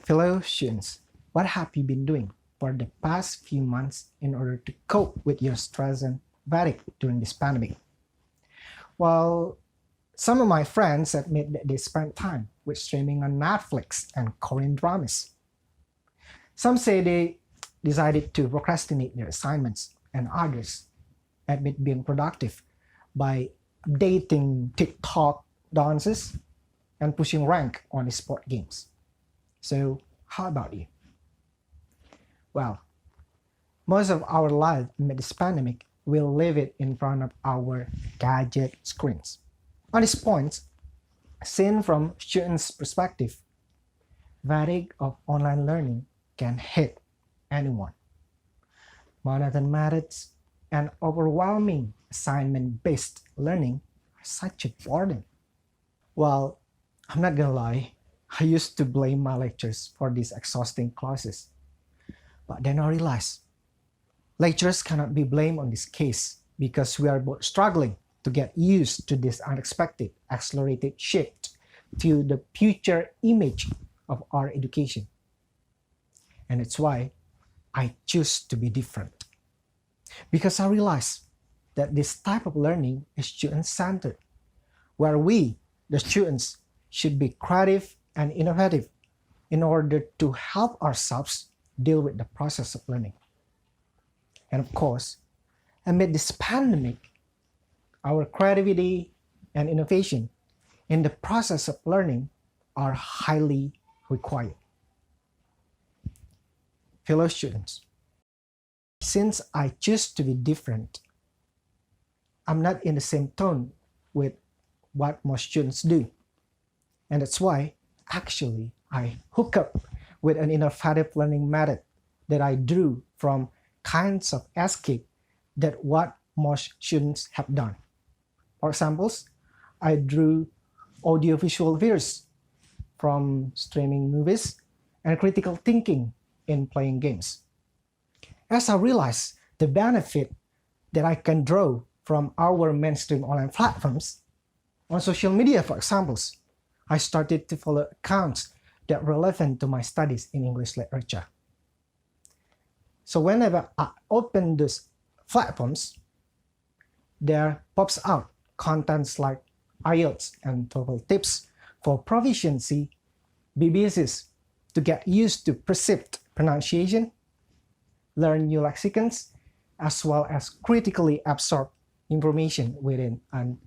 Fellow students, what have you been doing for the past few months in order to cope with your stress and fatigue during this pandemic? Well, some of my friends admit that they spent time with streaming on Netflix and Korean dramas. Some say they decided to procrastinate their assignments, and others admit being productive by updating TikTok dances and pushing rank on sport games. So, how about you? Well, most of our life amid this pandemic, we'll live it in front of our gadget screens. On this point, seen from students' perspective, fatigue of online learning can hit anyone. Monotone methods and overwhelming assignment-based learning are such a burden. Well, I'm not gonna lie, I used to blame my lectures for these exhausting classes. But then I realized lecturers cannot be blamed on this case because we are both struggling to get used to this unexpected accelerated shift to the future image of our education. And it's why I choose to be different. Because I realize that this type of learning is student-centered, where we, the students, should be creative and innovative in order to help ourselves deal with the process of learning. And of course, amid this pandemic, our creativity and innovation in the process of learning are highly required. Fellow students, since I choose to be different, I'm not in the same tone with what most students do. And that's why, actually, I hook up with an innovative learning method that I drew from kinds of escape that what most students have done. For examples, I drew audiovisual videos from streaming movies and critical thinking in playing games. As I realized the benefit that I can draw from our mainstream online platforms, on social media, for examples, I started to follow accounts that are relevant to my studies in English literature. So whenever I open these platforms, there pops out contents like IELTS and TOEFL tips for proficiency, BBSs to get used to perceived pronunciation, learn new lexicons, as well as critically absorb information within an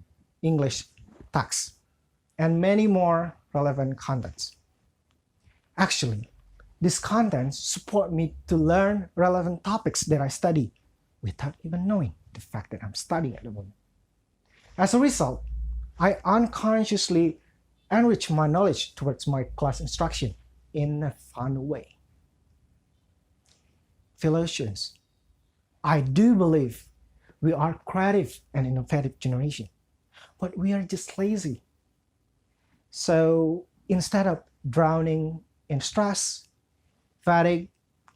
English text, and many more relevant contents. Actually, these contents support me to learn relevant topics that I study without even knowing the fact that I'm studying at the moment. As a result, I unconsciously enrich my knowledge towards my class instruction in a fun way. Fellow students, I do believe we are creative and innovative generation, but we are just lazy. So instead of drowning in stress, fatigue,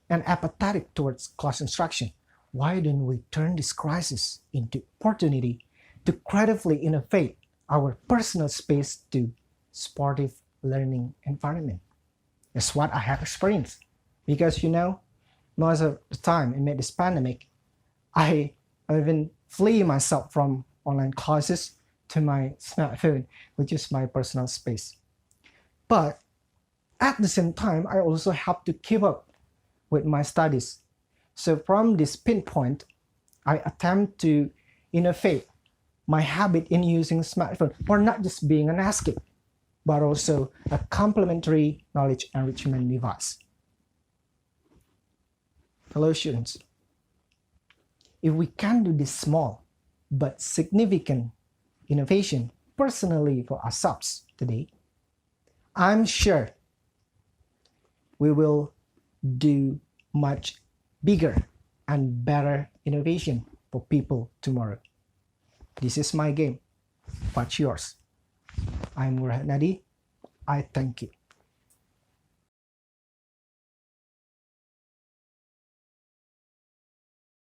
and apathetic towards class instruction, why don't we turn this crisis into opportunity to creatively innovate our personal space to sportive learning environment? That's what I have experienced. Because most of the time amid this pandemic, I even flee myself from online classes to my smartphone, which is my personal space. But at the same time, I also have to keep up with my studies. So from this pinpoint, I attempt to innovate my habit in using smartphone for not just being an escape, but also a complementary knowledge enrichment device. Fellow students, if we can do this small but significant innovation personally for ourselves today, I'm sure we will do much bigger and better innovation for people tomorrow. This is my game. What's yours? I'm Ratnadi. I thank you.